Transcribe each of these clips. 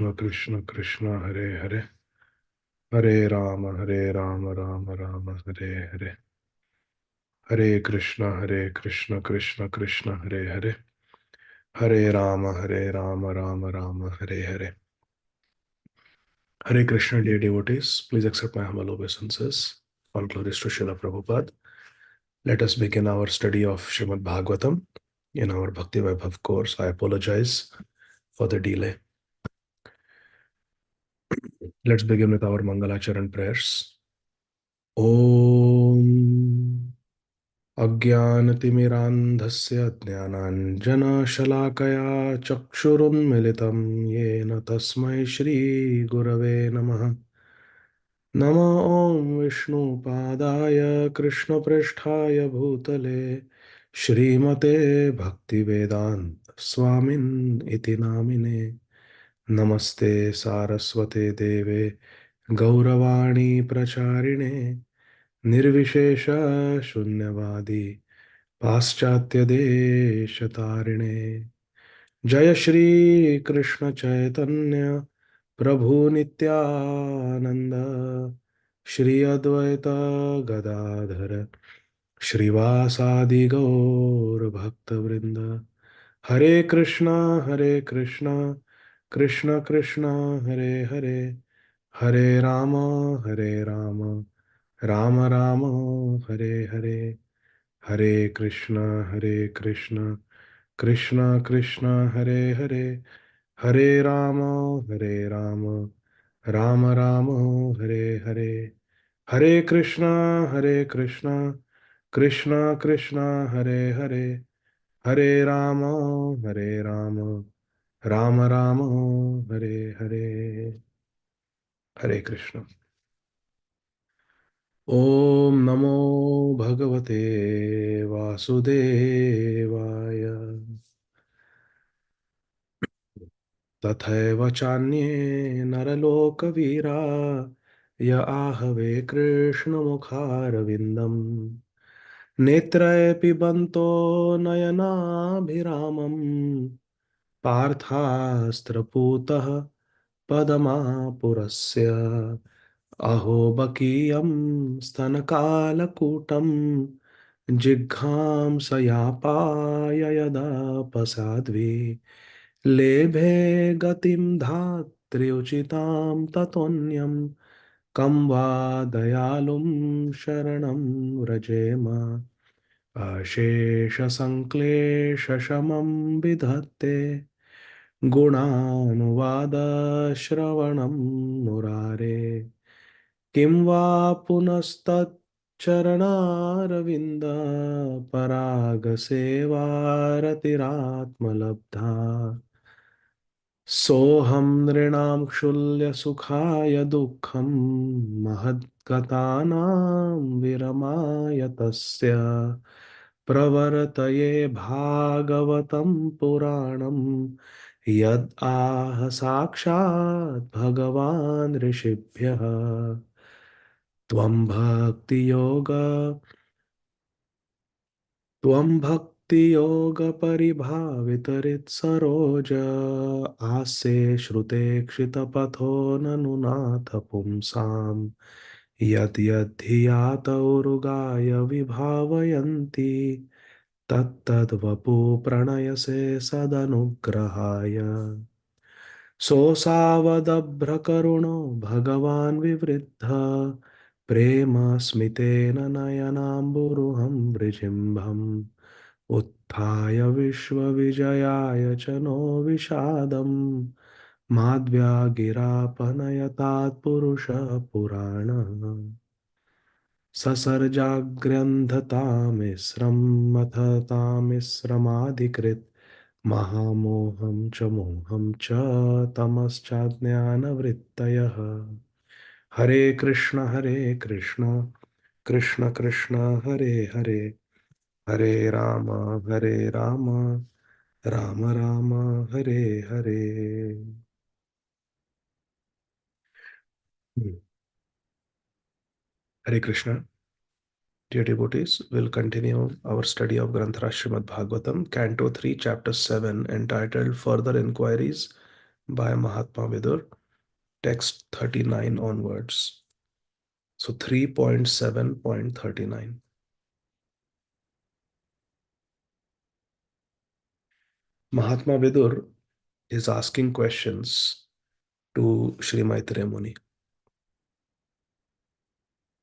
Krishna Krishna Krishna Hare Hare, Hare Ram Ram Ram Hare Hare, Hare Krishna Krishna Krishna Hare Hare, Hare Ram Ram Hare Hare. Hare Krishna, dear devotees, please accept my humble obeisances. All glories to Srila Prabhupada. Let us begin our study of Srimad Bhagavatam in our Bhakti Vaibhava course. I apologize for the delay. Let's begin with our Mangalacharan prayers. Om अज्ञानतिमिरान्धस्य ज्ञानाञ्जनशलाकया चक्षुरुन्मिलितं येन तस्मै श्रीगुरवे नमः. नमो ॐ विष्णुपादाय कृष्णप्रेष्ठाय भूतले श्रीमते भक्तिवेदान्त स्वामिन् इति नामिने. नमस्ते सारस्वते देवे गौरवाणी प्रचारिणे निर्विशेष शून्यवादी पाश्चात्य देशतारिणे. जय श्री कृष्ण चैतन्य प्रभु नित्यानंद श्री अद्वैत गदाधर श्रीवासादि गौर भक्त वृंद. हरे कृष्णा कृष्ण कृष्ण हरे हरे, हरे राम राम राम हरे हरे. हरे कृष्ण कृष्ण कृष्ण हरे हरे, हरे राम राम हरे हरे. हरे कृष्ण कृष्ण कृष्ण हरे हरे, हरे राम राम हरे हरे. हरे कृष्ण. ओम नमो भगवते वासुदेवाय. तथैव चान्ये नरलोकवीरा य आहवे कृष्णमुखारविन्दम् नेत्रैः पिबन्तो नयनाभिरामम् पार्थास्त्रपूतः पदमापुरस्य. अहो बकीयं स्तनकालकूटं जिघ्रांसयापाय यदापसाद्वि लेभे गतिं धात्र्युचितां ततोऽन्यं कं वा दयालुं शरणं व्रजेम. अशेषसङ्क्लेशशमं विधत्ते गुणानुवादश्रवणं मुरारे. किं वा पुनस्तच्चरणारविन्द परागसेवारतिरात्मलब्धा. सोऽहं नृणां क्षुल्यसुखाय दुःखं महद्गतानां विरमाय तस्य प्रवर्तये भागवतं पुराणं यद् आह साक्षात् भगवान् ऋषिभ्यः. त्वं भक्तियोग त्वं भक्तियोगपरिभावितरित्सरोज आस्ये श्रुते क्षितपथो ननु नाथ पुंसां यद् यद्धियातौरुगाय विभावयन्ति तत्तद्वपु प्रणयसे सदनुग्रहाय. सोऽसावदभ्रकरुणो भगवान् विवृद्ध प्रेम स्मितेन नयनाम्बुरुहं वृजिम्भम् उत्थाय विश्वविजयाय च नो विषादम् माध्व्यागिरापनयतात् पुरुषः पुराणः. ससर्जाग्र्यन्धतामिस्रं मथतामिस्रमाधिकृत् महामोहं च मोहं च तमश्चाज्ञानवृत्तयः. हरे कृष्ण कृष्ण कृष्ण हरे हरे, हरे Ram Ram Hare Hare. Hare Krishna. Dear devotees, we'll continue our study of Granthara Srimad Bhagavatam, Canto 3, Chapter 7, entitled Further Inquiries by Mahatma Vidur, text 39 onwards. So 3.7.39. Mahatma Vidur is asking questions to Sri Maitreya Muni.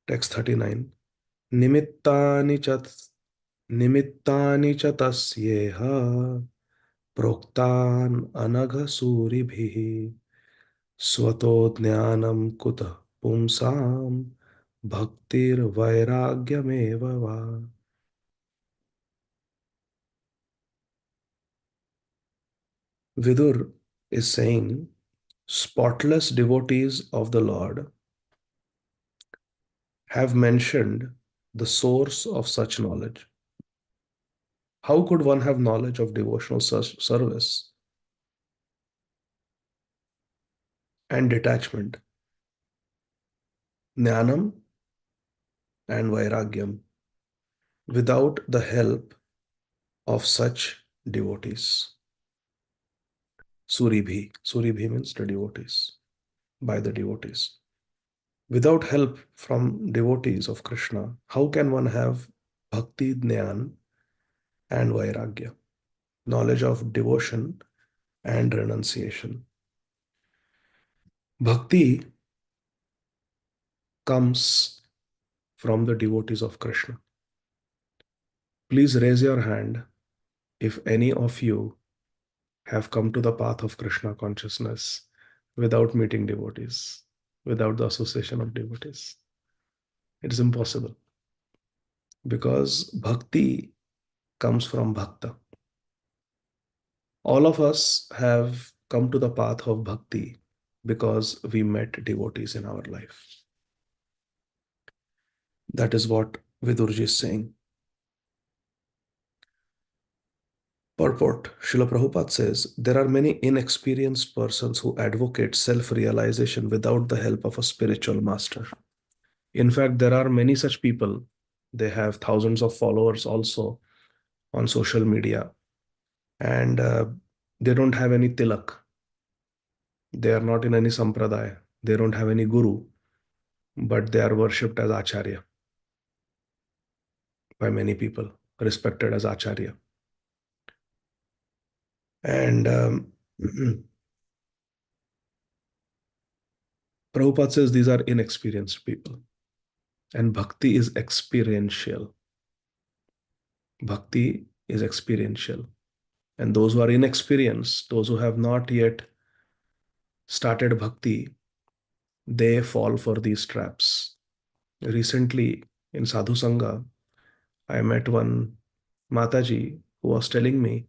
Text 39. Nimittani chat निमित्तानि च तस्येह प्रोक्तान् अनघ सूरिभिः स्वतो ज्ञानं कुतः पुंसां भक्तिर्वैराग्यमेव वा. Vidur is saying, spotless devotees of the Lord have mentioned the source of such knowledge. How could one have knowledge of devotional service and detachment, jnanam and vairagyam, without the help of such devotees? Suribhi. Suribhi means the devotees, by the devotees. Without help from devotees of Krishna, how can one have bhakti, jnana, and vairagya, knowledge of devotion and renunciation? Bhakti comes from the devotees of Krishna. Please raise your hand if any of you have come to the path of Krishna consciousness without meeting devotees, without the association of devotees. It is impossible because bhakti comes from bhakta. All of us have come to the path of bhakti because we met devotees in our life. That is what Vidurji is saying. Purport. Srila Prabhupada says, there are many inexperienced persons who advocate self-realization without the help of a spiritual master. In fact, there are many such people. They have thousands of followers also on social media, and they don't have any tilak. They are not in any sampradaya. They don't have any guru, but they are worshipped as acharya by many people, respected as acharya. And Prabhupada says these are inexperienced people. And bhakti is experiential. Bhakti is experiential. And those who are inexperienced, those who have not yet started bhakti, they fall for these traps. Recently, in Sadhu Sangha, I met one Mataji who was telling me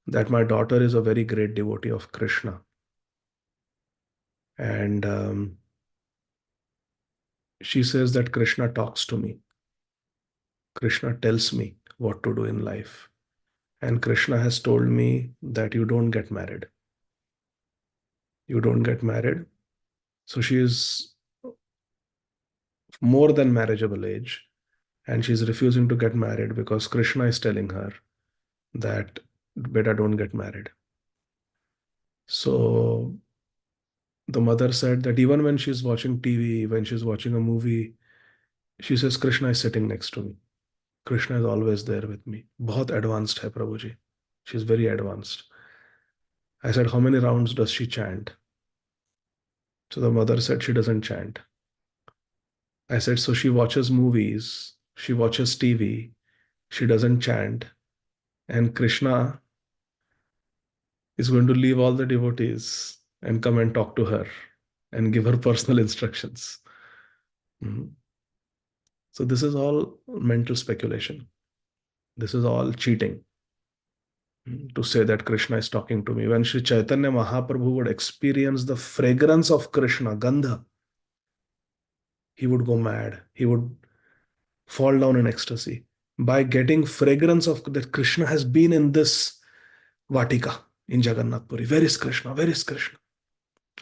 that my daughter is a very great devotee of Krishna. And she says that Krishna talks to me. Krishna tells me what to do in life. And Krishna has told me that you don't get married. You don't get married. So she is more than marriageable age. And she's refusing to get married because Krishna is telling her that better don't get married. So the mother said that even when she's watching TV, when she's watching a movie, she says, Krishna is sitting next to me. Krishna is always there with me. बहुत advanced hai Prabhuji. She's very advanced. I said, how many rounds does she chant? So the mother said she doesn't chant. I said, so she watches movies, she watches TV, she doesn't chant, and Krishna is going to leave all the devotees and come and talk to her and give her personal instructions. Mhm. So this is all mental speculation. This is all cheating. To say that Krishna is talking to me. When Sri Chaitanya Mahaprabhu would experience the fragrance of Krishna, Gandha, he would go mad. He would fall down in ecstasy by getting fragrance of that Krishna has been in this Vatika in Jagannath Puri. Where is Krishna? Where is Krishna?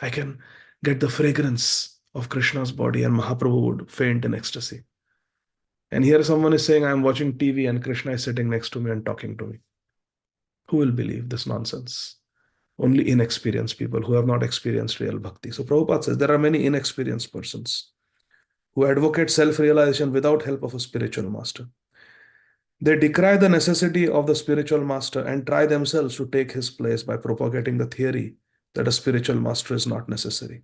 I can get the fragrance of Krishna's body, and Mahaprabhu would faint in ecstasy. And here someone is saying, I'm watching TV and Krishna is sitting next to me and talking to me. Who will believe this nonsense? Only inexperienced people who have not experienced real bhakti. So Prabhupada says there are many inexperienced persons who advocate self-realization without help of a spiritual master. They decry the necessity of the spiritual master and try themselves to take his place by propagating the theory that a spiritual master is not necessary.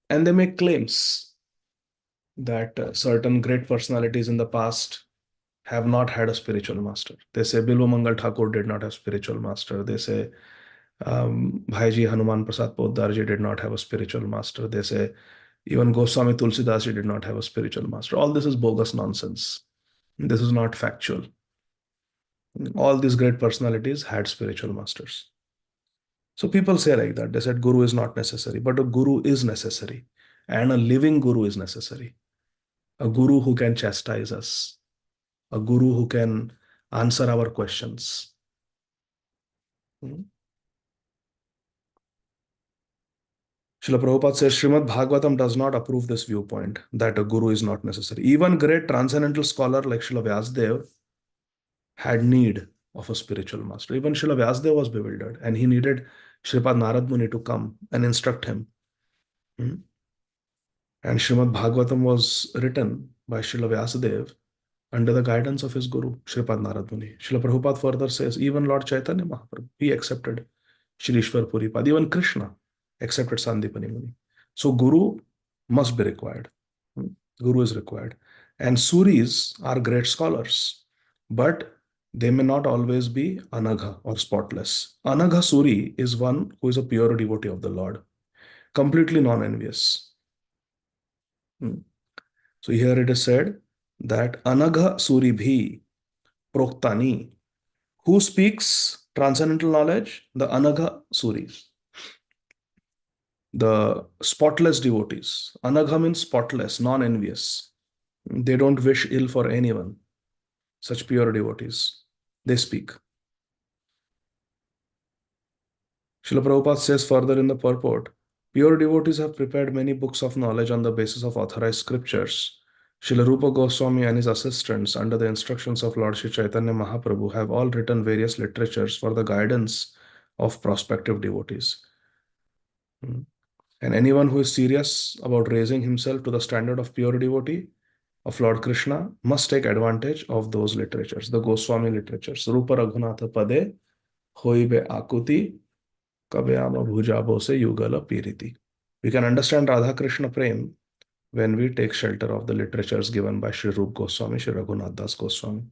And they make claims that certain great personalities in the past have not had a spiritual master. They say Bilwa Mangal Thakur did not have spiritual master. They say Bhaiji Hanuman Prasad Poddarji did not have a spiritual master. They say even Goswami Tulsidas did not have a spiritual master. All this is bogus nonsense. This is not factual. All these great personalities had spiritual masters. So people say like that. They said Guru is not necessary, but a Guru is necessary. And a living Guru is necessary. A Guru who can chastise us. A Guru who can answer our questions. Hmm? Srila Prabhupada says Srimad Bhagavatam does not approve this viewpoint that a Guru is not necessary. Even great transcendental scholar like Srila Vyasadeva had need of a spiritual master. Even Srila Vyasadeva was bewildered and he needed Sripad Narad Muni to come and instruct him. Hmm? And Srimad Bhagavatam was written by Srila Vyasadeva under the guidance of his guru, Sripad Narad Muni. Srila Prabhupada further says, even Lord Chaitanya Mahaprabhu, he accepted Shri Ishwar Puripad. Even Krishna accepted Sandipani Muni. So Guru must be required. Guru is required. And Suris are great scholars, but they may not always be Anagha or spotless. Anagha Suri is one who is a pure devotee of the Lord, completely non-envious. So here it is said that Anagha Suri Bhi Proktani. Who speaks transcendental knowledge? The Anagha Suris, the spotless devotees. Anagha means spotless, non-envious. They don't wish ill for anyone. Such pure devotees. They speak. Srila Prabhupada says further in the purport, pure devotees have prepared many books of knowledge on the basis of authorized scriptures. Srila Rupa Goswami and his assistants, under the instructions of Lord Shri Chaitanya Mahaprabhu, have all written various literatures for the guidance of prospective devotees. And anyone who is serious about raising himself to the standard of pure devotee of Lord Krishna must take advantage of those literatures, the Goswami literatures. Rupa Raghunatha Pade, Hoibe Akuti, Kavyama Bhujabo Se Yugala Piriti. We can understand Radha Krishna Prem when we take shelter of the literatures given by Sri Rup Goswami, Sri Raghunath Das Goswami.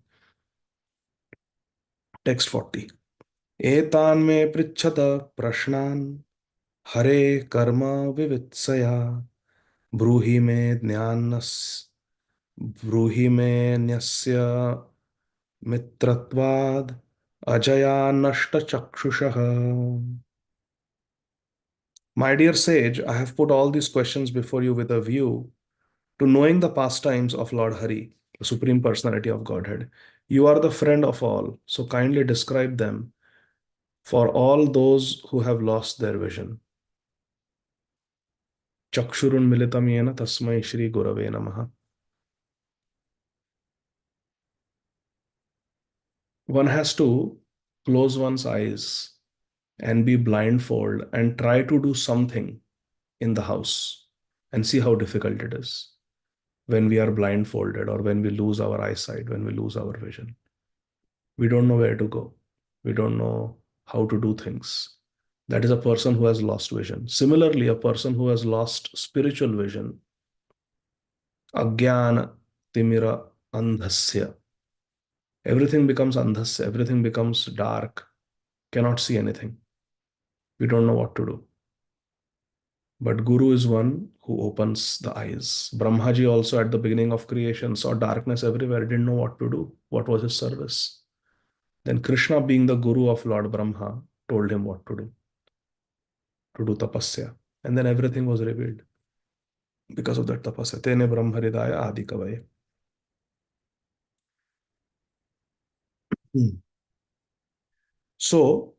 Text 40. Etan me pritchata prashnan hare karma vivitsaya bruhi me jnanas ब्रूहि मे न्यस्य मित्रत्वाद अजया नष्ट चक्षुषः. My dear sage, I have put all these questions before you with a view to knowing the pastimes of Lord Hari, the Supreme Personality of Godhead. You are the friend of all, so kindly describe them for all those who have lost their vision. Chakshurun militam yena tasmai Shri Gurave Namaha. One has to close one's eyes and be blindfold and try to do something in the house and see how difficult it is when we are blindfolded or when we lose our eyesight, when we lose our vision. We don't know where to go. We don't know how to do things. That is a person who has lost vision. Similarly, a person who has lost spiritual vision, Agyana Timira Andhasya. Everything becomes andhasya, everything becomes dark, cannot see anything. We don't know what to do. But Guru is one who opens the eyes. Brahmaji also at the beginning of creation saw darkness everywhere, didn't know what to do. What was his service? Then Krishna, being the Guru of Lord Brahma, told him what to do tapasya. And then everything was revealed because of that tapasya. Tene Brahmaridaya Ādi Gadādhara. So,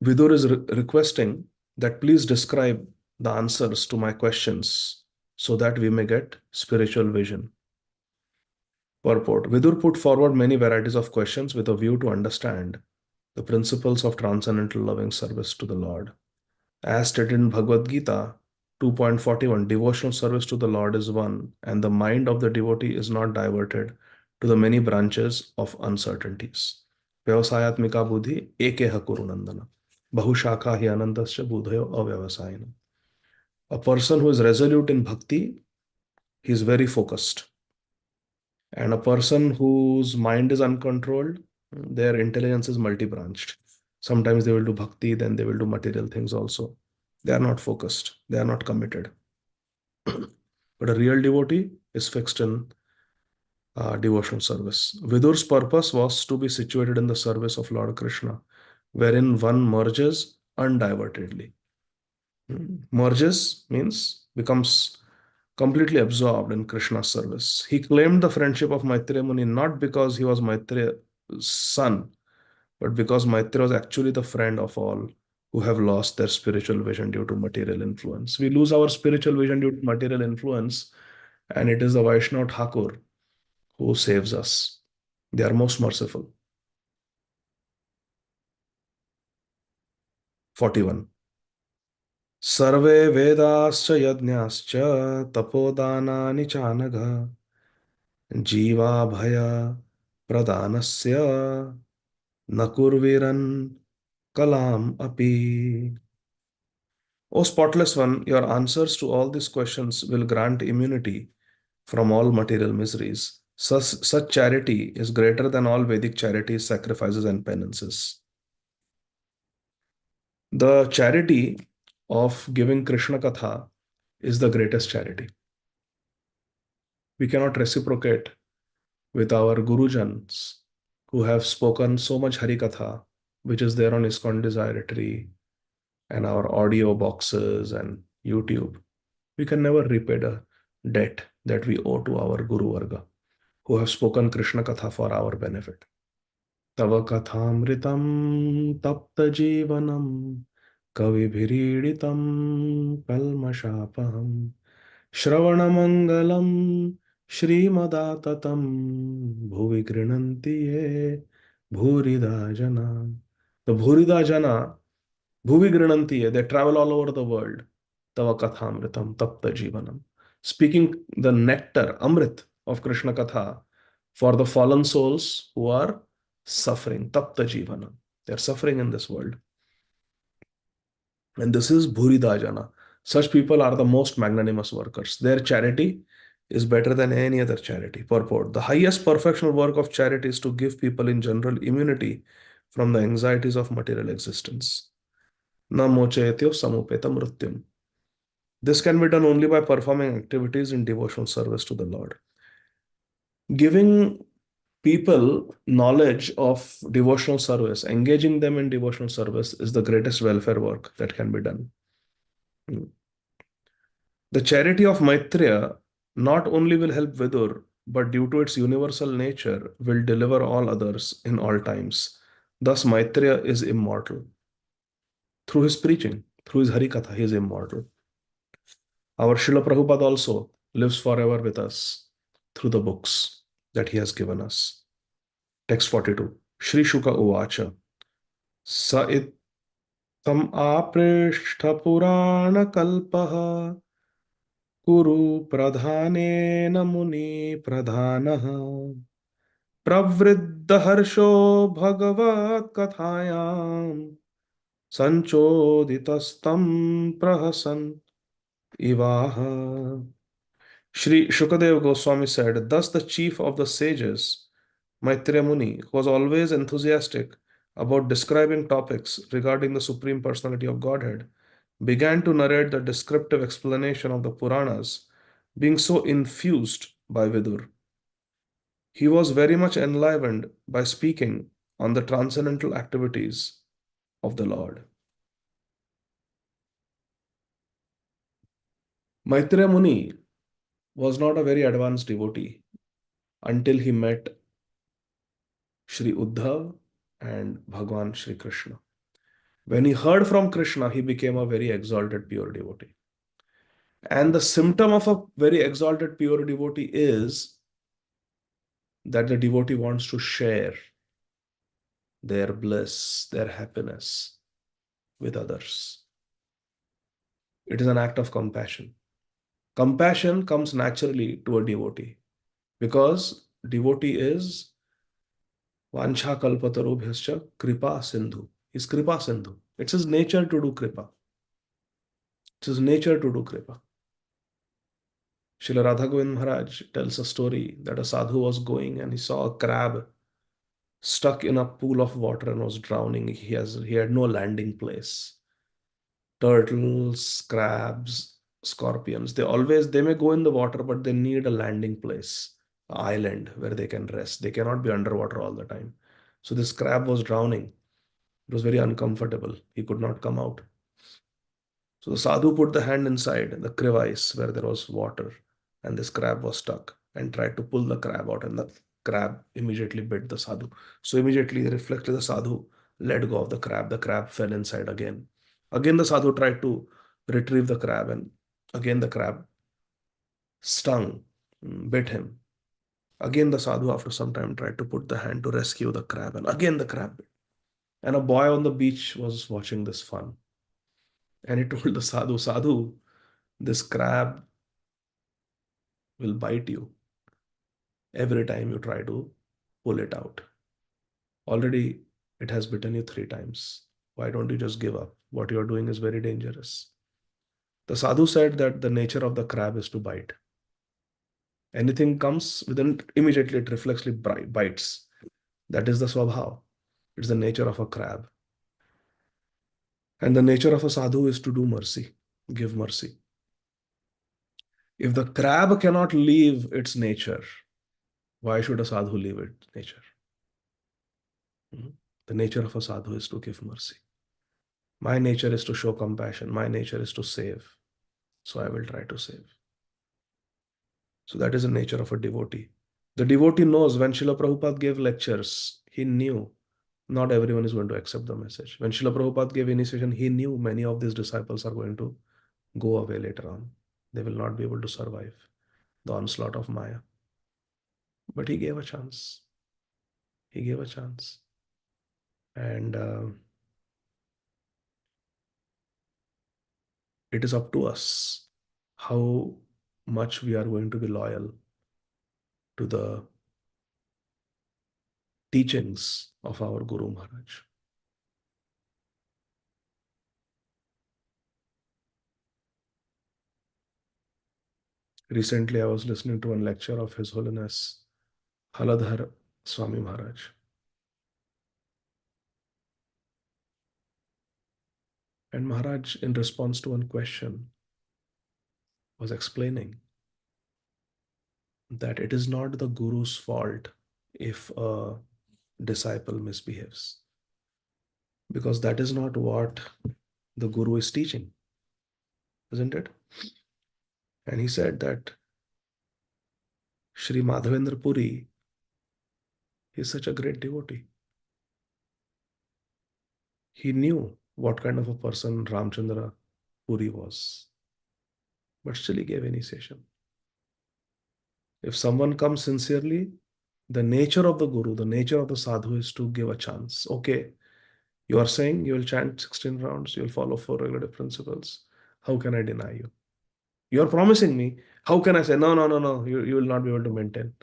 Vidur is requesting that please describe the answers to my questions so that we may get spiritual vision. Purport. Vidur put forward many varieties of questions with a view to understand the principles of transcendental loving service to the Lord. As stated in Bhagavad Gita 2.41, devotional service to the Lord is one, and the mind of the devotee is not diverted to the many branches of uncertainties. Vyavasayatmika buddhi ekeha kurunandana. Bahushakha hi anandasya buddhayo avyavasayana. A person who is resolute in bhakti, he is very focused. And a person whose mind is uncontrolled, their intelligence is multi-branched. Sometimes they will do bhakti, then they will do material things also. They are not focused, they are not committed. But a real devotee is fixed in devotional service. Vidur's purpose was to be situated in the service of Lord Krishna, wherein one merges undivertedly. Merges means becomes completely absorbed in Krishna's service. He claimed the friendship of Maitreya Muni not because he was Maitreya's son, but because Maitreya was actually the friend of all who have lost their spiritual vision due to material influence. We lose our spiritual vision due to material influence, and it is the Vaishnava Thakur who saves us. They are most merciful. 41. सर्वे वेदाश्च यज्ञाश्च तपोदानानि चानघ जीवाभय प्रदानस्य न कुर्वीरन् kalam api. O spotless one, your answers to all these questions will grant immunity from all material miseries. Such charity is greater than all Vedic charities, sacrifices, and penances. The charity of giving Krishna Katha is the greatest charity. We cannot reciprocate with our Gurujans who have spoken so much Hari Katha, which is there on ISKCON Desiratory and our audio boxes and YouTube. We can never repay the debt that we owe to our Guru Varga who have spoken Krishna Katha for our benefit. Tava kathamritam tapta jivanam kavibhiriditam kalmashapaham Shravanamangalam Shrimadatam Bhuvi Grinanti Ye Bhurida Jana. The Bhurida Jana, Bhuvi Grinanti Ye, they travel all over the world. Tava Kathamritam Tapta Jivanam. Speaking the nectar, Amrit of Krishna Katha for the fallen souls who are suffering. Tapta Jivanam. They are suffering in this world. And this is Bhurida Jana. Such people are the most magnanimous workers. Their charity is better than any other charity. Purport. The highest perfectional work of charity is to give people in general immunity from the anxieties of material existence. Na mochayatyo samupeta mrityum. This can be done only by performing activities in devotional service to the Lord. Giving people knowledge of devotional service, engaging them in devotional service is the greatest welfare work that can be done. The charity of Maitreya not only will help Vidur, but due to its universal nature, will deliver all others in all times. Thus, Maitreya is immortal. Through his preaching, through his Harikatha, he is immortal. Our Srila Prabhupada also lives forever with us through the books that he has given us. Text 42. Shri Shuka Uvacha Sa it tam aprishta purana kalpaha Kuru pradhanena muni pradhanah pravriddha harsho bhagavat kathayam sanchoditastam prahasan ivaha. Shri Shukadev Goswami said, thus the chief of the sages, Maitreya Muni, who was always enthusiastic about describing topics regarding the Supreme Personality of Godhead, began to narrate the descriptive explanation of the Puranas, being so infused by Vidur. He was very much enlivened by speaking on the transcendental activities of the Lord. Maitreya Muni was not a very advanced devotee until he met Sri Uddhav and Bhagwan Sri Krishna. When he heard from Krishna, he became a very exalted pure devotee. And the symptom of a very exalted pure devotee is that the devotee wants to share their bliss, their happiness with others. It is an act of compassion. Compassion comes naturally to a devotee because devotee is Vancha kalpatarubhyascha kripa sindhu. He's kripa sindhu. It's his nature to do kripa. It's his nature to do kripa. Srila Radha Govind Maharaj tells a story that a sadhu was going and he saw a crab stuck in a pool of water and was drowning. He had no landing place. Turtles, crabs, scorpions, they may go in the water, but they need a landing place, an island where they can rest. They cannot be underwater all the time. So this crab was drowning. It was very uncomfortable. He could not come out. So the sadhu put the hand inside the crevice where there was water, and this crab was stuck and tried to pull the crab out, and the crab immediately bit the sadhu. So immediately, reflexively, the sadhu let go of the crab. The crab fell inside again. Again, the sadhu tried to retrieve the crab, and again the crab stung, bit him. Again, the sadhu, after some time, tried to put the hand to rescue the crab, and again the crab bit. And a boy on the beach was watching this fun. And he told the sadhu, Sadhu, this crab will bite you every time you try to pull it out. Already it has bitten you 3 times. Why don't you just give up? What you are doing is very dangerous. The sadhu said that the nature of the crab is to bite. Anything comes within, immediately it reflexively bites. That is the swabhav. It's the nature of a crab. And the nature of a sadhu is to do mercy, give mercy. If the crab cannot leave its nature, why should a sadhu leave its nature? The nature of a sadhu is to give mercy. My nature is to show compassion. My nature is to save. So I will try to save. So that is the nature of a devotee. The devotee knows when Srila Prabhupada gave lectures, he knew not everyone is going to accept the message. When Srila Prabhupada gave initiation, he knew many of these disciples are going to go away later on. They will not be able to survive the onslaught of Maya. But he gave a chance. He gave a chance. And it is up to us how much we are going to be loyal to the teachings of our Guru Maharaj. Recently, I was listening to one lecture of His Holiness Haladhar Swami Maharaj. And Maharaj, in response to one question, was explaining that it is not the Guru's fault if a disciple misbehaves, because that is not what the Guru is teaching, isn't it? And he said that Sri Madhavendra Puri is such a great devotee. He knew what kind of a person Ramchandra Puri was, but still he gave initiation. If someone comes sincerely, the nature of the Guru, the nature of the sadhu is to give a chance. Okay, you are saying you will chant 16 rounds, you will follow 4 regulative principles. How can I deny you? You are promising me. How can I say, no, no, no, no, you will not be able to maintain?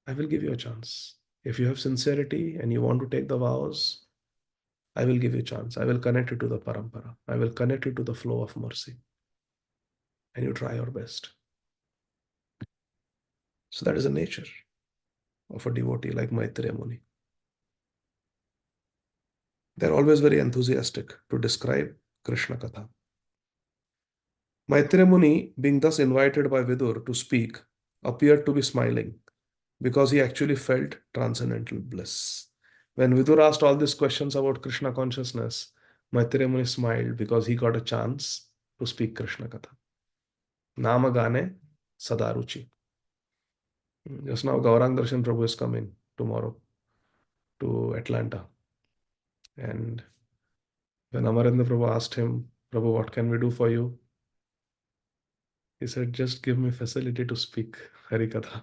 I will give you a chance. If you have sincerity and you want to take the vows, I will give you a chance. I will connect you to the parampara. I will connect you to the flow of mercy. And you try your best. So that is the nature of a devotee like Maitreya Muni. They're always very enthusiastic to describe Krishna Katha. Maitreya Muni, being thus invited by Vidur to speak, appeared to be smiling because he actually felt transcendental bliss. When Vidur asked all these questions about Krishna consciousness, Maitreya Muni smiled because he got a chance to speak Krishna Katha. Nama Gane Sadaruchi. Just now, Gaurang Darshan Prabhu is coming tomorrow to Atlanta. And when Amarendra Prabhu asked him, Prabhu, what can we do for you? He said, just give me facility to speak Harikatha.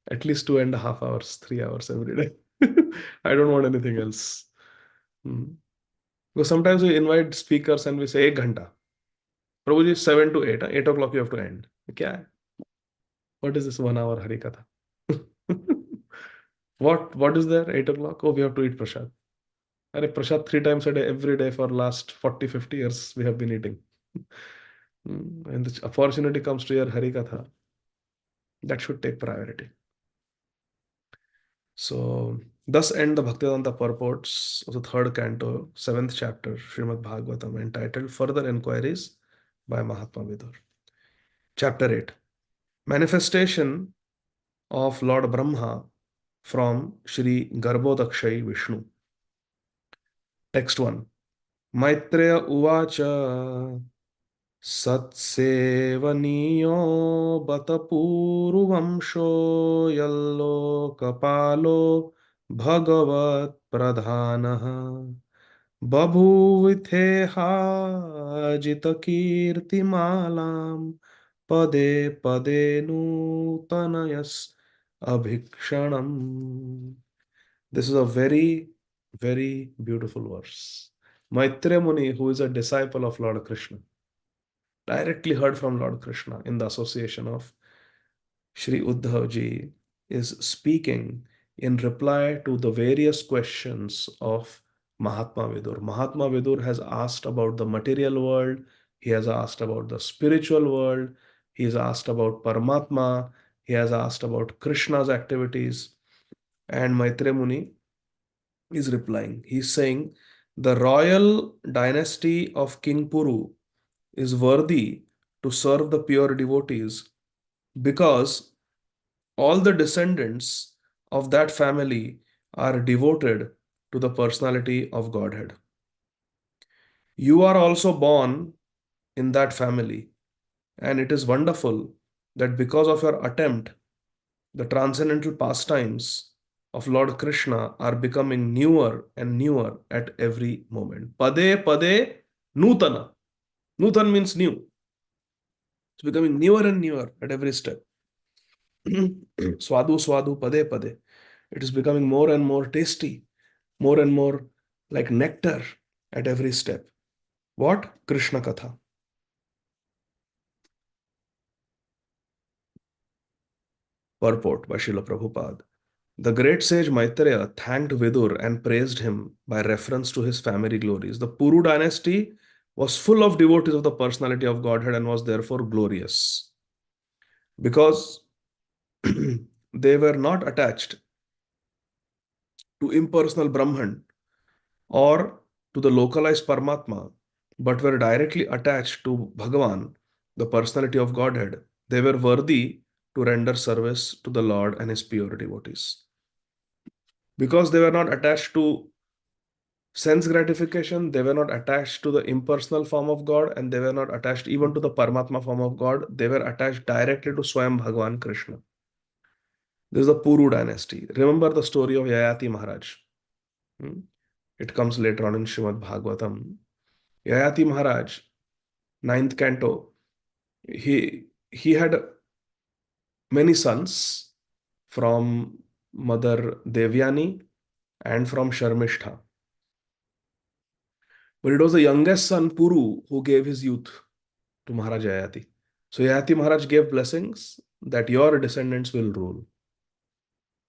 At least 2.5 hours, 3 hours every day. I don't want anything else. Hmm. Because sometimes we invite speakers and we say, 1 ghanta. Prabhuji, 7 to 8. 8 o'clock you have to end. Kya hai? What is this 1 hour Hari Katha? What is there? 8 o'clock? Oh, we have to eat prasad. Arey, prasad 3 times a day, every day for last 40, 50 years we have been eating. And the opportunity comes to your Hari Katha, that should take priority. So, thus end the Bhaktivedanta purports of the third canto, seventh chapter, Srimad Bhagavatam, entitled Further Enquiries by Mahatma Vidur. Chapter 8. Manifestation of Lord Brahma from Shri Garbhodakshay Vishnu. Text 1. Maitreya Uvacha Satsevanīyo bata purvamsho yallokapalo bhagavat pradhanaha babhuvitheha jitakirtimalam pade pade nutanayas abhikshanam. This is a very, very beautiful verse. Maitreya Muni, who is a disciple of Lord Krishna, directly heard from Lord Krishna in the association of Sri Uddhav ji, is speaking in reply to the various questions of Mahatma Vidur. Mahatma Vidur has asked about the material world, he has asked about the spiritual world, he has asked about Paramatma, he has asked about Krishna's activities, and Maitreya Muni is replying. He's saying, the royal dynasty of King Puru is worthy to serve the pure devotees because all the descendants of that family are devoted to the personality of Godhead. You are also born in that family, and it is wonderful that because of your attempt, the transcendental pastimes of Lord Krishna are becoming newer and newer at every moment. Pade pade nutana. Nutan means new. It's becoming newer and newer at every step. Swadu swadu pade pade. It is becoming more and more tasty, more and more like nectar at every step. What? Krishna Katha. Purport by Srila Prabhupada. The great sage Maitreya thanked Vidur and praised him by reference to his family glories. The Puru dynasty was full of devotees of the personality of Godhead and was therefore glorious because they were not attached to impersonal Brahman or to the localized Paramatma, but were directly attached to Bhagavan, the personality of Godhead. They were worthy to render service to the Lord and his pure devotees. Because they were not attached to sense gratification, they were not attached to the impersonal form of God, and they were not attached even to the Paramatma form of God. They were attached directly to Swayam Bhagavan Krishna. This is the Puru dynasty. Remember the story of Yayati Maharaj. It comes later on in Srimad Bhagavatam. Yayati Maharaj, ninth canto, he had many sons from Mother Devyani and from Sharmishtha. But it was the youngest son, Puru, who gave his youth to Maharaj Yayati. So Yayati Maharaj gave blessings that your descendants will rule.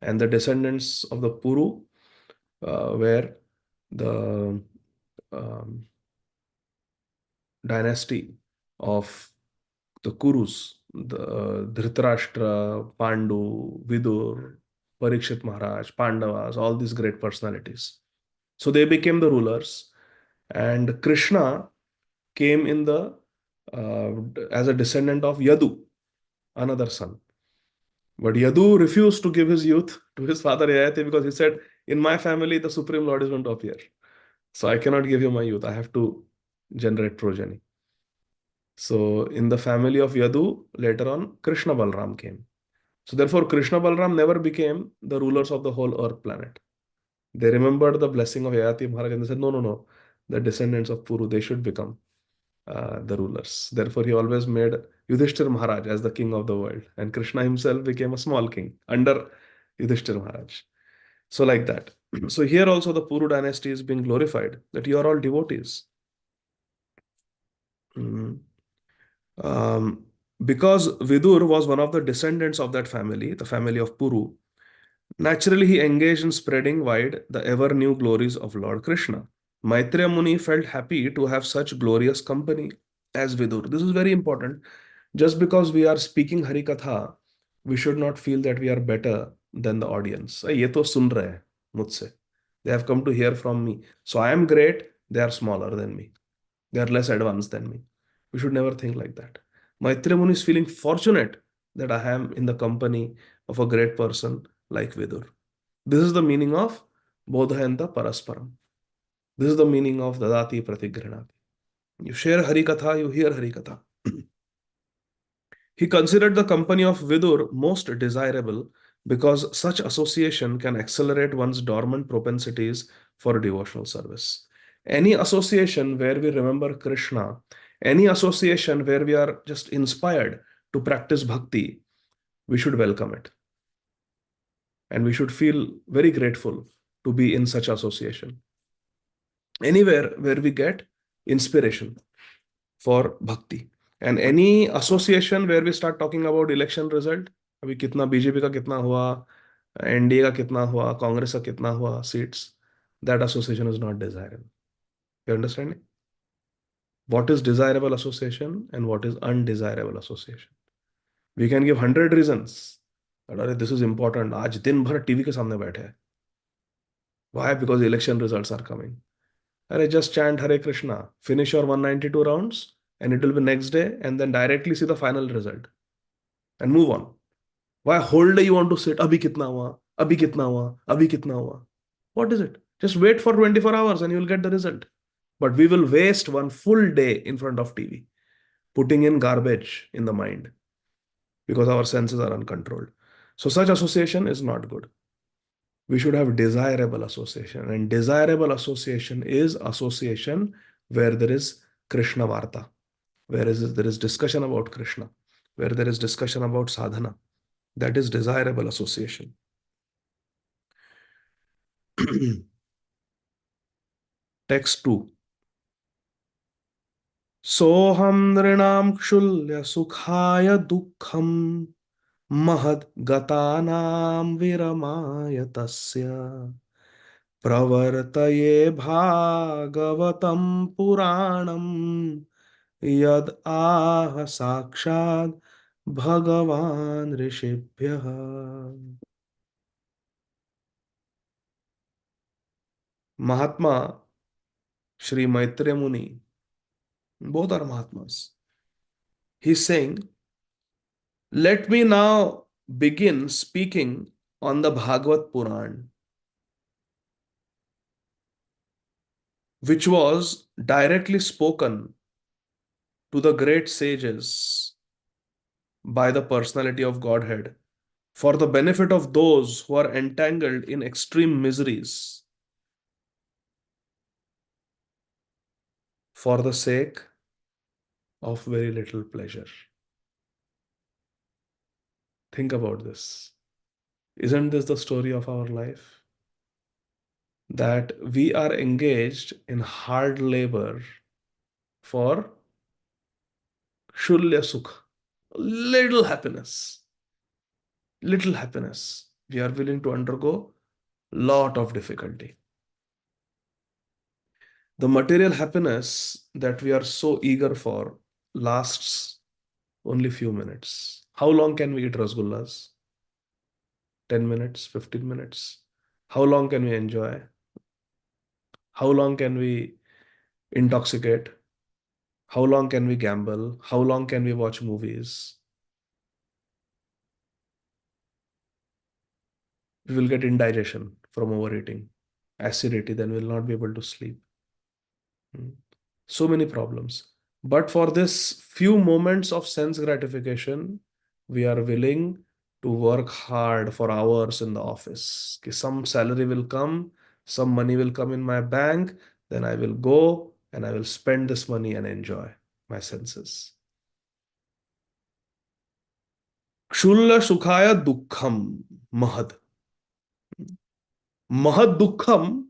And the descendants of the Puru were the dynasty of the Kurus, the Dhritarashtra, Pandu, Vidur, Parikshit Maharaj, Pandavas, all these great personalities. So they became the rulers, and Krishna came in the as a descendant of Yadu, another son. But Yadu refused to give his youth to his father Yayati because he said, in my family, the Supreme Lord is going to appear. So I cannot give you my youth. I have to generate progeny. So in the family of Yadu, later on, Krishna Balram came. So therefore, Krishna Balram never became the rulers of the whole earth planet. They remembered the blessing of Yayati Maharaj and they said, no, no, no. The descendants of Puru, they should become. the rulers. Therefore, he always made Yudhishthir Maharaj as the king of the world, and Krishna himself became a small king under Yudhishthir Maharaj. So, like that. So, here also the Puru dynasty is being glorified, that you are all devotees. Mm. Um, because Vidur was one of the descendants of that family, the family of Puru, naturally he engaged in spreading wide the ever new glories of Lord Krishna. Maitreya Muni felt happy to have such glorious company as Vidur. This is very important. Just because we are speaking Hari Katha, we should not feel that we are better than the audience. ये तो सुन रहे हैं मुझसे. They have come to hear from me. So I am great, they are smaller than me. They are less advanced than me. We should never think like that. Maitreya Muni is feeling fortunate that I am in the company of a great person like Vidur. This is the meaning of Bodhayanta Parasparam. This is the meaning of Dadati Pratigrinati. You share Hari Katha, you hear Hari Katha. He considered the company of Vidur most desirable because such association can accelerate one's dormant propensities for devotional service. Any association where we remember Krishna, any association where we are just inspired to practice bhakti, we should welcome it. And we should feel very grateful to be in such association. Anywhere where we get inspiration for bhakti. And any association where we start talking about election result, अभी कितना BJP का कितना हुआ, NDA का कितना हुआ, कांग्रेस का कितना हुआ seats, that association is not desirable. You understand? What is desirable association and what is undesirable association? We can give 100 reasons that अरे this is important. आज दिन भर टीवी के सामने बैठे हैं. Why? Because election results are coming. अरे just chant Hare Krishna, finish your 192 rounds, and it will be next day, and then directly see the final result and move on. Why whole day you want to sit? Abhi kitna hua? Abhi kitna hua? Abhi kitna hua? What is it? Just wait for 24 hours and you will get the result. But we will waste one full day in front of TV, putting in garbage in the mind because our senses are uncontrolled. So such association is not good. We should have desirable association, and desirable association is association where there is Krishna Varta, where there is discussion about Krishna, where there is discussion about sadhana. That is desirable association. Text 2. Soham nrinam kshulya sukhaya dukkham mahad gatanam viramaya tasya pravartaye bhagavatam puranam yad aha sakshad bhagavan rishibhyah. Mahatma Shri Maitreya Muni, both are Mahatmas. He's saying, let me now begin speaking on the Bhagavad Puran, which was directly spoken to the great sages by the personality of Godhead for the benefit of those who are entangled in extreme miseries, for the sake of very little pleasure. Think about this. Isn't this the story of our life? That we are engaged in hard labor for shulya sukh, little happiness. Little happiness. We are willing to undergo lot of difficulty. The material happiness that we are so eager for lasts only few minutes. How long can we eat rasgullas? 10 minutes, 15 minutes. How long can we enjoy? How long can we intoxicate? How long can we gamble? How long can we watch movies? We will get indigestion from overeating, acidity, then we will not be able to sleep. So many problems. But for this few moments of sense gratification, we are willing to work hard for hours in the office. Some salary will come, some money will come in my bank, then I will go and I will spend this money and enjoy. my senses. Kshulla sukhaya dukkham mahad. Mahad dukkham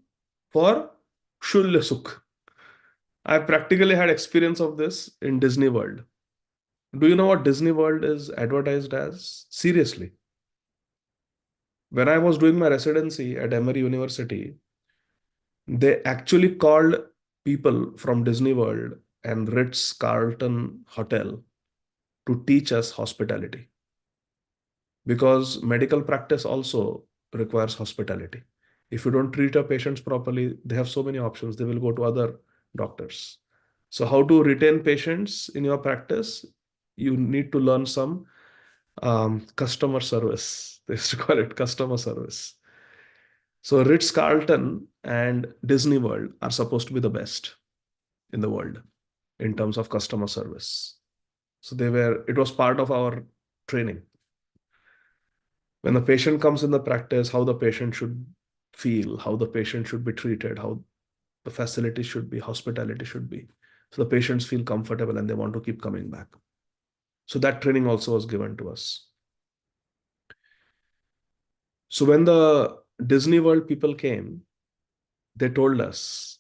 for Shulya sukh. I practically had experience of this in Disney World. Do you know what Disney World is advertised as? Seriously. When I was doing my residency at Emory University, they actually called people from Disney World and Ritz-Carlton Hotel to teach us hospitality, because medical practice also requires hospitality. If you don't treat your patients properly, they have so many options. They will go to other doctors. So, how to retain patients in your practice? You need to learn some customer service. They used to call it customer service. So, Ritz Carlton and Disney World are supposed to be the best in the world in terms of customer service. So, it was part of our training. When the patient comes in the practice, how the patient should feel, how the patient should be treated, how the facility should be, hospitality should be. So the patients feel comfortable and they want to keep coming back. So that training also was given to us. So when the Disney World people came, they told us,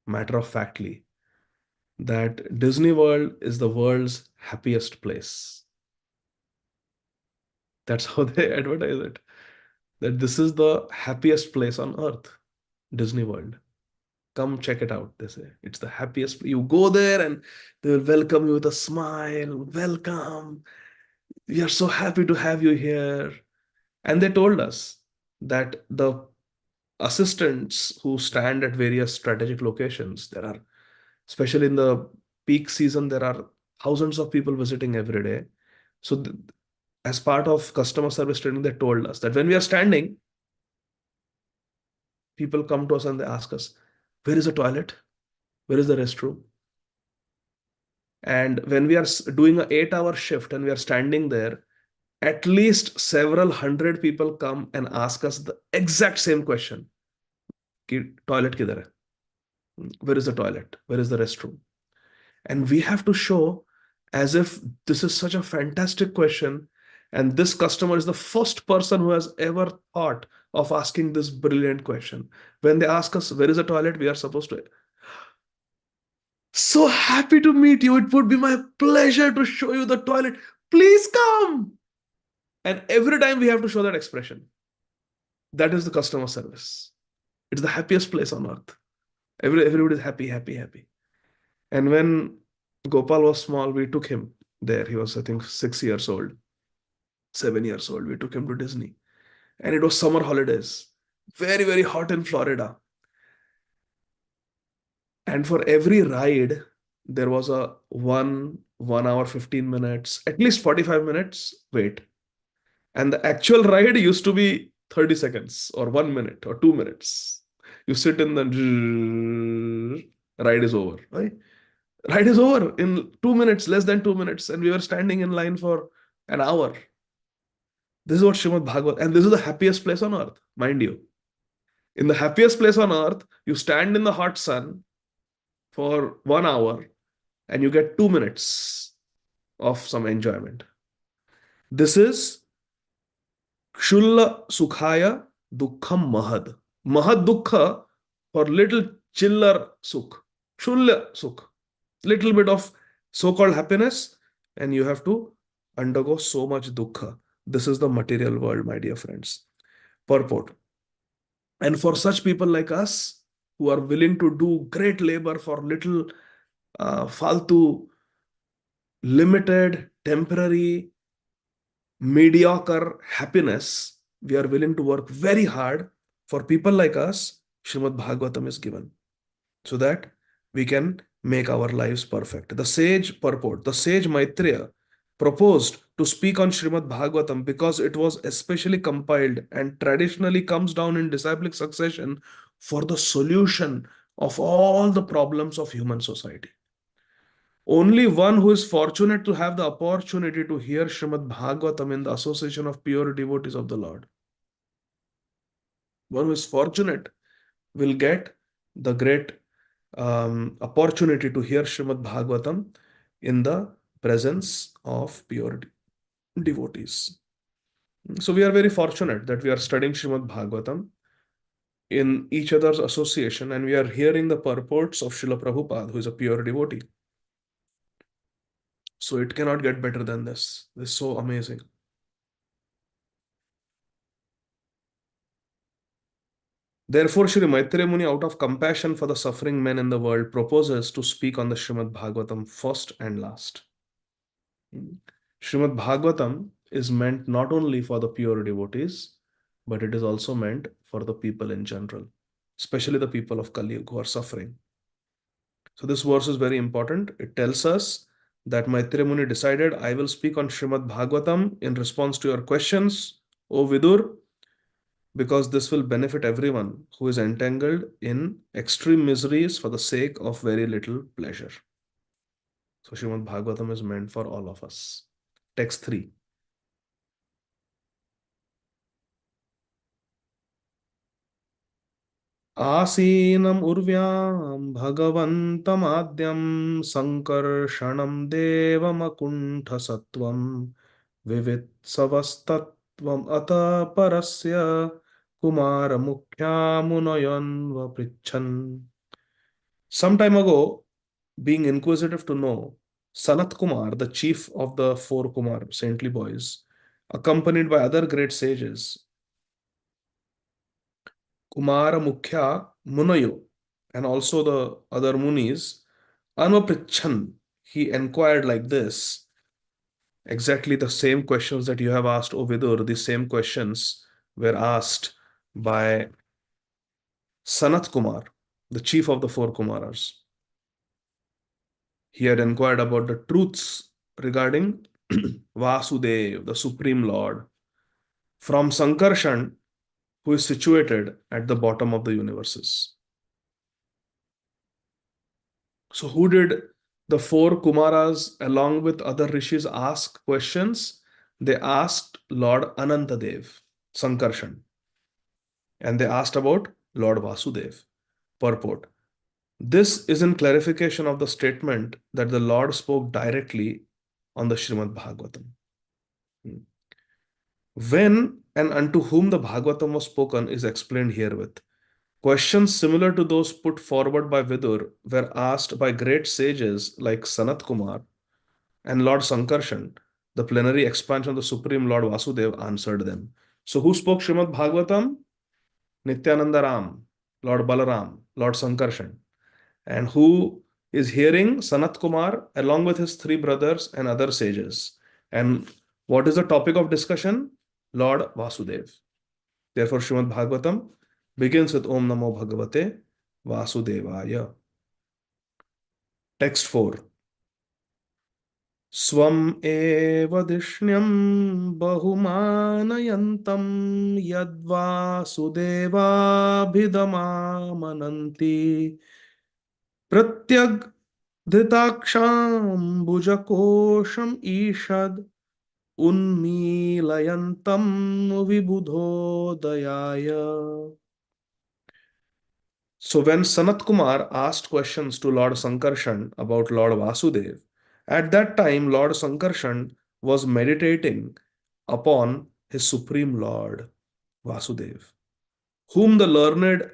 matter of factly, that Disney World is the world's happiest place. That's how they advertise it. That this is the happiest place on earth, Disney World. Come check it out, they say. It's the happiest. You go there and they will welcome you with a smile. Welcome. We are so happy to have you here. And they told us that the assistants who stand at various strategic locations, there are, especially in the peak season, there are thousands of people visiting every day. So, as part of customer service training, they told us that when we are standing, people come to us and they ask us, where is the toilet? Where is the restroom? And when we are doing an 8 hour shift and we are standing there, at least several hundred people come and ask us the exact same question. Toilet kidhar hai? Where is the toilet? Where is the restroom? And we have to show as if this is such a fantastic question. And this customer is the first person who has ever thought of asking this brilliant question. When they ask us, where is the toilet? We are supposed to, so happy to meet you. It would be my pleasure to show you the toilet. Please come. And every time we have to show that expression. That is the customer service. It's the happiest place on earth. Everybody is happy, happy, happy. And when Gopal was small, we took him there. He was, I think, 6 years old, 7 years old. We took him to Disney. And it was summer holidays. Very, very hot in Florida. And for every ride, there was a 1 hour, 15 minutes, at least 45 minutes wait. And the actual ride used to be 30 seconds or 1 minute or 2 minutes. You sit in the ride is over, right? Ride is over in 2 minutes, less than 2 minutes. And we were standing in line for an hour. This is what Srimad Bhagavad, and this is the happiest place on earth, mind you. In the happiest place on earth, you stand in the hot sun for 1 hour and you get 2 minutes of some enjoyment. This is Kshulla Sukhaya Dukkham Mahad. Mahad Dukkha for little chiller Sukh. Shulya Sukh. Little bit of so-called happiness, and you have to undergo so much dukkha. This is the material world, my dear friends. Purport. And for such people like us who are willing to do great labor for little faltu, limited, temporary, mediocre happiness, we are willing to work very hard. For people like us, Srimad Bhagavatam is given so that we can make our lives perfect. The sage purport, the sage Maitreya proposed to speak on Srimad Bhagavatam because it was especially compiled and traditionally comes down in disciplic succession for the solution of all the problems of human society. Only one who is fortunate to have the opportunity to hear Srimad Bhagavatam in the association of pure devotees of the Lord. One who is fortunate will get the great opportunity to hear Srimad Bhagavatam in the presence of pure devotees. So we are very fortunate that we are studying Srimad Bhagavatam in each other's association, and we are hearing the purports of Srila Prabhupada, who is a pure devotee. So it cannot get better than this. This is so amazing. Therefore, Shri Maitreya Muni, out of compassion for the suffering men in the world, proposes to speak on the Srimad Bhagavatam first and last. Srimad Bhagavatam is meant not only for the pure devotees, but it is also meant for the people in general, especially the people of Kali Yuga who are suffering. So this verse is very important. It tells us that Maitreya Muni decided, I will speak on Srimad Bhagavatam in response to your questions, O Vidur, because this will benefit everyone who is entangled in extreme miseries for the sake of very little pleasure. So Srimad Bhagavatam is meant for all of us. Text 3. आसीनम् उर्व्यां भगवन्तमाद्यं सङ्कर्षणं देवमकुण्ठसत्त्वं विवित्सवस्तत्त्वम् अतः परस्य कुमारमुख्यामुनयन्वपृच्छन्. Some time ago, being inquisitive to know, Sanat Kumar, the chief of the four Kumar, saintly boys, accompanied by other great sages, Kumara Mukhya Munayo, and also the other Munis, Anvaprichan, he inquired like this, exactly the same questions that you have asked, O Vidur, the same questions were asked by Sanat Kumar, the chief of the four Kumaras. He had inquired about the truths regarding Vasudev, the Supreme Lord, from Sankarshan, who is situated at the bottom of the universes. So, who did the four Kumaras, along with other rishis, ask questions? They asked Lord Anantadev, Sankarshan, and they asked about Lord Vasudev. Purport. This is in clarification of the statement that the Lord spoke directly on the Srimad Bhagavatam. When and unto whom the Bhagavatam was spoken is explained herewith. Questions similar to those put forward by Vidur were asked by great sages like Sanat Kumar and Lord Sankarshan. The plenary expansion of the Supreme Lord Vasudev answered them. So, who spoke Srimad Bhagavatam? Nityananda Ram, Lord Balaram, Lord Sankarshan. And who is hearing? Sanat Kumar along with his three brothers and other sages. And what is the topic of discussion? Lord Vasudev. Therefore, Srimad Bhagavatam begins with Om Namo Bhagavate Vasudevaya. Text 4. Swam eva dishyam bahumanyantam yadvasudevabhidamananti pratyag dhritaksham bhujakosham ishad unmilayantam vibudhodayaya. So when Sanat Kumar asked questions to Lord Sankarshan about Lord Vasudev, at that time Lord Sankarshan was meditating upon his Supreme Lord Vasudev, whom the learned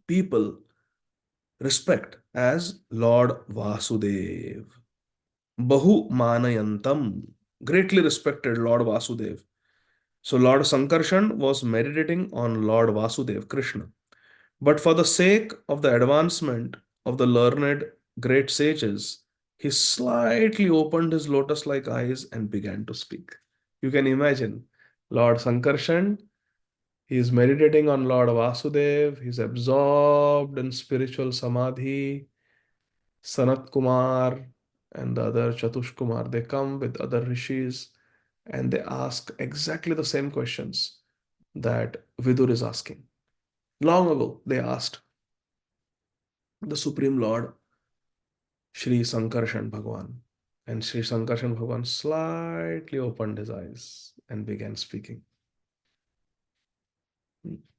people respect as Lord Vasudev. Bahu Manayantam, greatly respected Lord Vasudev. So Lord Sankarshan was meditating on Lord Vasudev, Krishna. But for the sake of the advancement of the learned great sages, he slightly opened his lotus like eyes and began to speak. You can imagine Lord Sankarshan, he is meditating on Lord Vasudev, he's absorbed in spiritual samadhi. Sanat Kumar and the other Chatush Kumar, they come with other rishis and they ask exactly the same questions that Vidur is asking. Long ago, they asked the Supreme Lord, Sri Sankarshan Bhagwan. And Sri Sankarshan Bhagwan slightly opened his eyes and began speaking.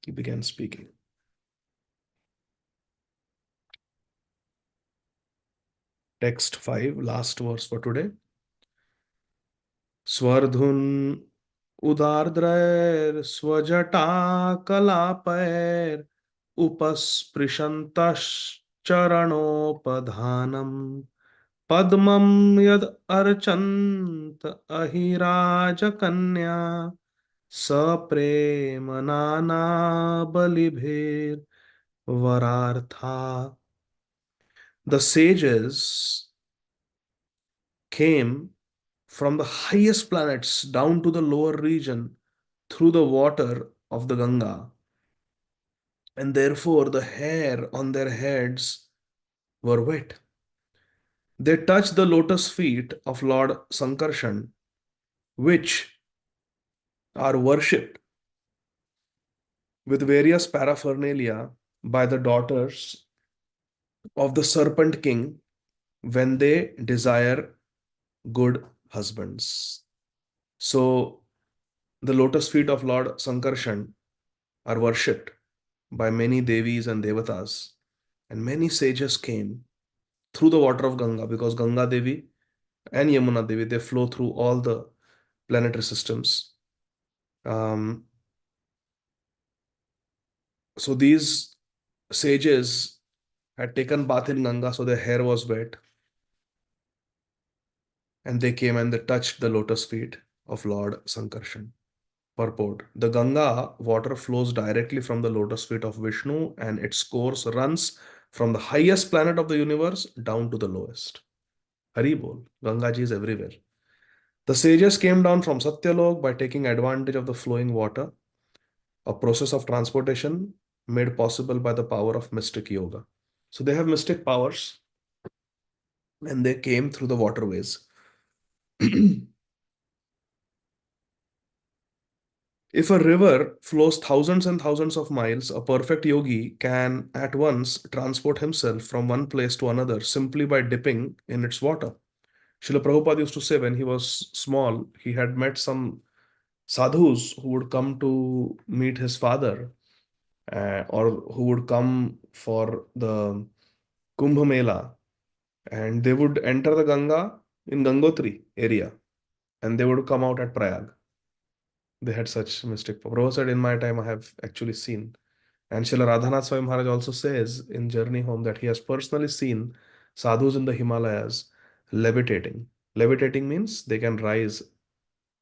He began speaking. text 5, last verse for today. Swardhun udardrair swajata उपस्पृशन्तश् चरणोपधानम् पद्मं यद् अर्चन्त अहिराजकन्या सप्रेम नानाबलिभिर्वरार्था. The sages came from the highest planets down to the lower region through the water of the Ganga, and therefore the hair on their heads were wet. They touched the lotus feet of Lord Sankarshan, which are worshipped with various paraphernalia by the daughters of the serpent king when they desire good husbands. So, the lotus feet of Lord Sankarshan are worshipped by many Devis and Devatas, and many sages came through the water of Ganga, because Ganga Devi and Yamuna Devi, they flow through all the planetary systems. So these sages had taken bath in Ganga, so their hair was wet, and they came and they touched the lotus feet of Lord Sankarshan. Purport: the Ganga water flows directly from the lotus feet of Vishnu, and its course runs from the highest planet of the universe down to the lowest. Hari Bol, Ganga ji is everywhere. The sages came down from Satyalok by taking advantage of the flowing water, a process of transportation made possible by the power of mystic yoga. So they have mystic powers, and they came through the waterways. If a river flows thousands and thousands of miles, a perfect yogi can at once transport himself from one place to another simply by dipping in its water. Srila Prabhupada used to say when he was small, he had met some sadhus who would come to meet his father, or who would come for the Kumbh Mela, and they would enter the Ganga in Gangotri area, and they would come out at Prayag. They had such mystic power. Prabhupada said, in my time, I have actually seen. And Srila Radhanath Swami Maharaj also says in Journey Home that he has personally seen sadhus in the Himalayas levitating. Levitating means they can rise,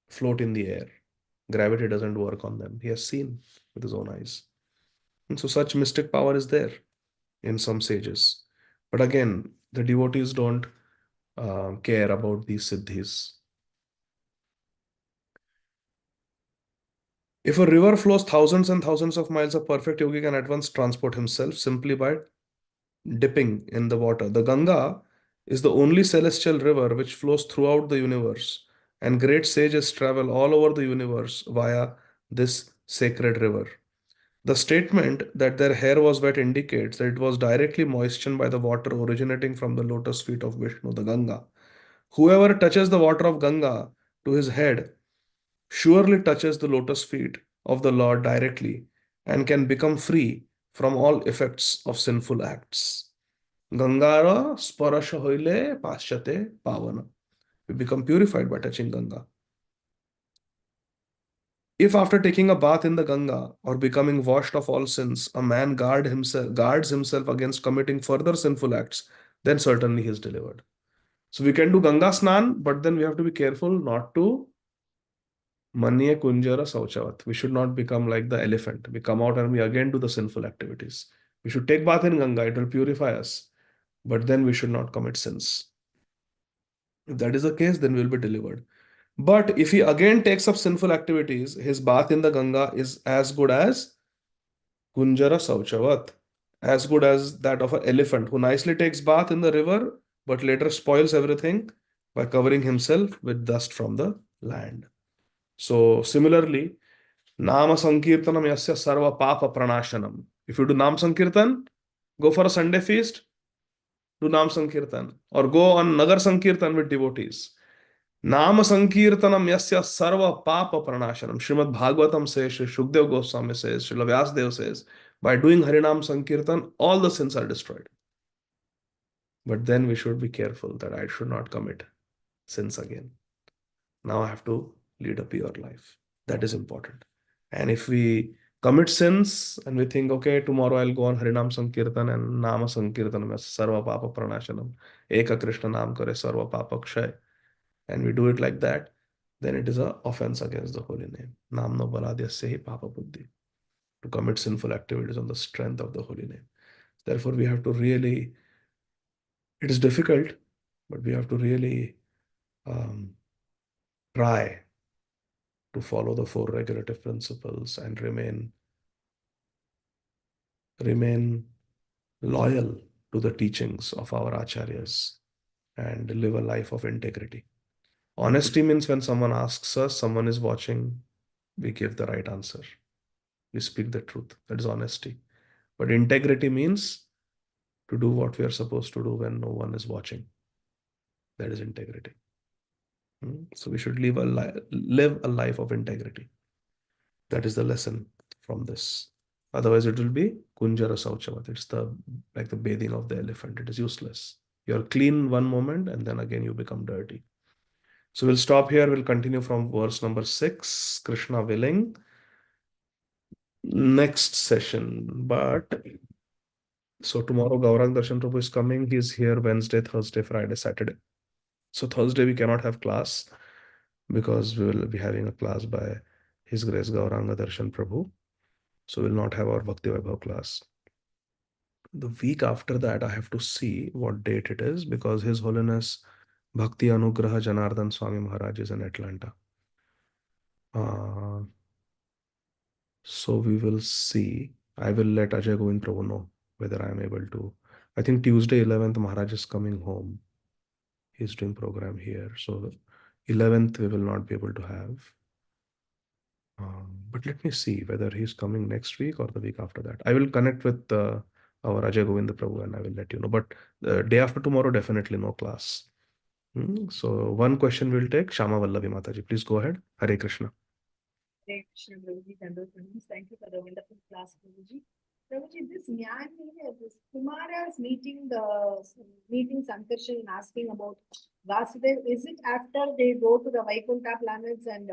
float in the air. Gravity doesn't work on them. He has seen with his own eyes. And so such mystic power is there in some sages. But again, the devotees don't care about these siddhis. If a river flows thousands and thousands of miles, a perfect yogi can at once transport himself simply by dipping in the water. The Ganga is the only celestial river which flows throughout the universe, and great sages travel all over the universe via this sacred river. The statement that their hair was wet indicates that it was directly moistened by the water originating from the lotus feet of Vishnu, the Ganga. Whoever touches the water of Ganga to his head surely touches the lotus feet of the Lord directly and can become free from all effects of sinful acts. Gangara sparasha hoile paschate pavana. We become purified by touching Ganga. If after taking a bath in the Ganga or becoming washed of all sins, a man guards himself against committing further sinful acts, then certainly he is delivered. So we can do Ganga Snan, but then we have to be careful not to Manye Kunjara Sauchavat. We should not become like the elephant. We come out and we again do the sinful activities. We should take bath in Ganga, it will purify us. But then we should not commit sins. If that is the case, then we will be delivered. But if he again takes up sinful activities, his bath in the Ganga is as good as Kunjara Sauchavat, as good as that of an elephant who nicely takes bath in the river, but later spoils everything by covering himself with dust from the land. So similarly, Nama Sankirtanam Yasya Sarva Papa Pranashanam. If you do Nam Sankirtan, go for a Sunday feast, do Nam Sankirtan, or go on Nagar Sankirtan with devotees. Nama Sankirtanam Yasya Sarva Papa Pranashanam. Srimad Bhagavatam says, Sri Shukdev Goswami says, Srila Vyasdev says, by doing Harinam Sankirtan, all the sins are destroyed. But then we should be careful that I should not commit sins again. Now I have to lead a pure life. That is important. And if we commit sins and we think, okay, tomorrow I'll go on Harinam Sankirtan and Nama Sankirtan mein Sarva Papa Pranashanam, Eka Krishna Nam Kare Sarva Papa Kshay, and we do it like that, then it is an offense against the holy name. Nam no baladhyasya hi Papa Buddhi. To commit sinful activities on the strength of the holy name. Therefore, we have to really, it is difficult, but we have to really um, try to follow the four regulative principles and remain loyal to the teachings of our acharyas and live a life of integrity. Honesty means when someone asks us, someone is watching, we give the right answer. We speak the truth. That is honesty. But integrity means to do what we are supposed to do when no one is watching. That is integrity. So we should live a life of integrity. That is the lesson from this. Otherwise, it will be kunjara sauchavat. It's like the bathing of the elephant. It is useless. You're clean one moment and then again you become dirty. So we'll stop here. We'll continue from verse number 6, Krishna willing, next session. But so tomorrow Gaurang Darshan Prabhu is coming. He's here Wednesday, Thursday, Friday, Saturday. So Thursday we cannot have class because we will be having a class by His Grace Gauranga Darshan Prabhu. So we'll not have our Bhakti Vaibhava class. The week after that, I have to see what date it is because His Holiness Bhakti Anugraha Janardhan Swami Maharaj is in Atlanta. So we will see. I will let Ajay Govind Prabhu know whether I am able to. I think Tuesday 11th Maharaj is coming home. He's doing program here. So 11th we will not be able to have. But let me see whether he's coming next week or the week after that. I will connect with our Ajay Govind Prabhu and I will let you know. But the day after tomorrow, definitely no class. So one question we'll take. Shama Vallavi Mataji, please go ahead. Hare Krishna. Hare Krishna, Prabhuji. Thank you for the wonderful class, Prabhuji. Prabhuji, this Jnani, this Kumara is meeting Sankarshan and asking about Vasudev. Is it after they go to the Vaikuntha planets and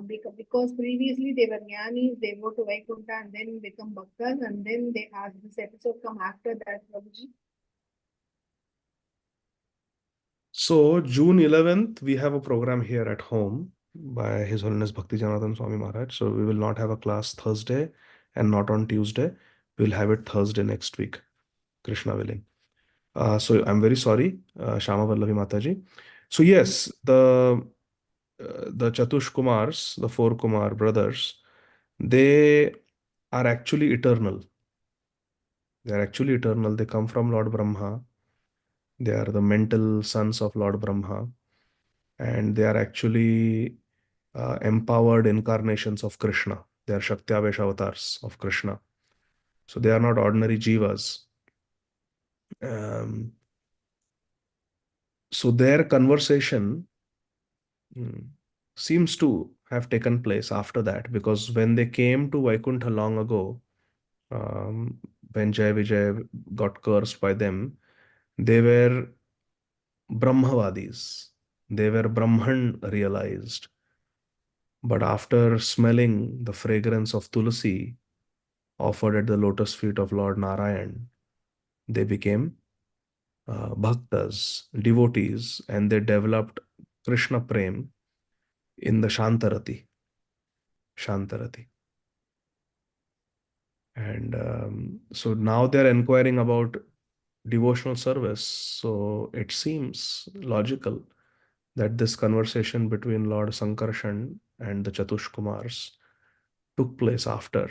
because previously they were Jnanis, they go to Vaikuntha and then become Bhaktas, and then they have this episode come after that, Prabhuji? So June 11th, we have a program here at home by His Holiness Bhakti Janardhan Swami Maharaj. So we will not have a class Thursday and not on Tuesday. We'll have it Thursday next week, Krishna willing. So I'm very sorry, Shama Vallavi Mataji. So yes, the Chatush Kumars, the four Kumar brothers, they are actually eternal. They are actually eternal. They come from Lord Brahma. They are the mental sons of Lord Brahma. And they are actually empowered incarnations of Krishna. They are Shakti-avesh avatars of Krishna. So they are not ordinary jivas. So their conversation seems to have taken place after that because when they came to Vaikuntha long ago, when Jai Vijay got cursed by them, they were Brahmavadis. They were Brahman realized. But after smelling the fragrance of Tulasi offered at the lotus feet of Lord Narayan, they became bhaktas, devotees, and they developed Krishna Prem in the Shantarati. Shantarati. And so now they're inquiring about devotional service. So it seems logical that this conversation between Lord Sankarshan and the Chatush Kumars took place after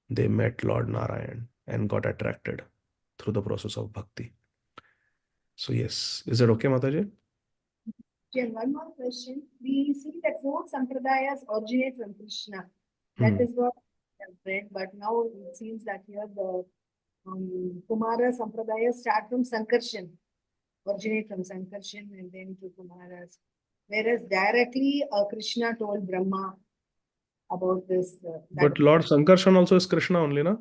they met Lord Narayan and got attracted through the process of bhakti. So yes, is it okay, Mataji? And one more question. We see that four sampradayas originate from Krishna. That is what I have read, but now it seems that here the Kumara sampradayas start from Sankarshan, originate from Sankarshan and then to Kumaras. Whereas directly Krishna told Brahma about this. But Lord Sankarshan also is Krishna only, na?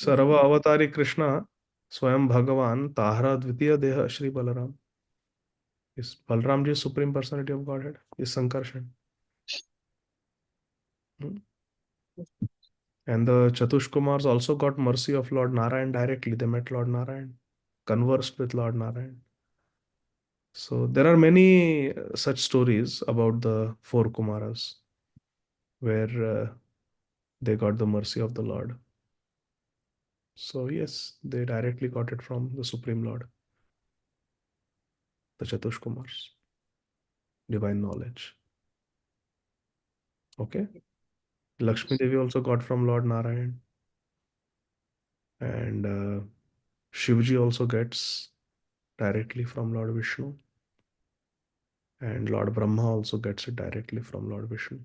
सर्व अवतारी कृष्ण स्वयं भगवान ताहरा द्वितीय देह Shri Balram. Is Balram ji supreme personality of Godhead? Is Sankarshan. And the Chatush Kumars also got mercy of Lord Narayan directly. They met Lord Narayan, conversed with Lord Narayan. So there are many such stories about the four Kumaras where they got the mercy of the Lord. So yes, they directly got it from the Supreme Lord, the Chatush Kumars, divine knowledge. Okay. Lakshmi Devi also got from Lord Narayan. And Shivji also gets directly from Lord Vishnu. And Lord Brahma also gets it directly from Lord Vishnu.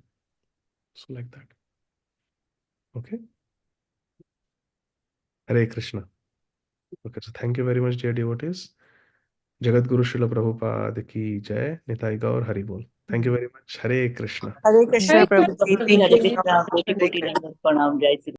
So like that. Okay. Hare Krishna. Okay, so thank you very much, dear devotees. Jagat Guru Srila Prabhupada ki jai. Nitai Gaur Hari Bol. Thank you very much. Hare Krishna. Hare Krishna, Hare Prabhuji. Krishna, Thank Hare you so Krishna, much. koti Hare koti Krishna. dandat pranam, Jai Shri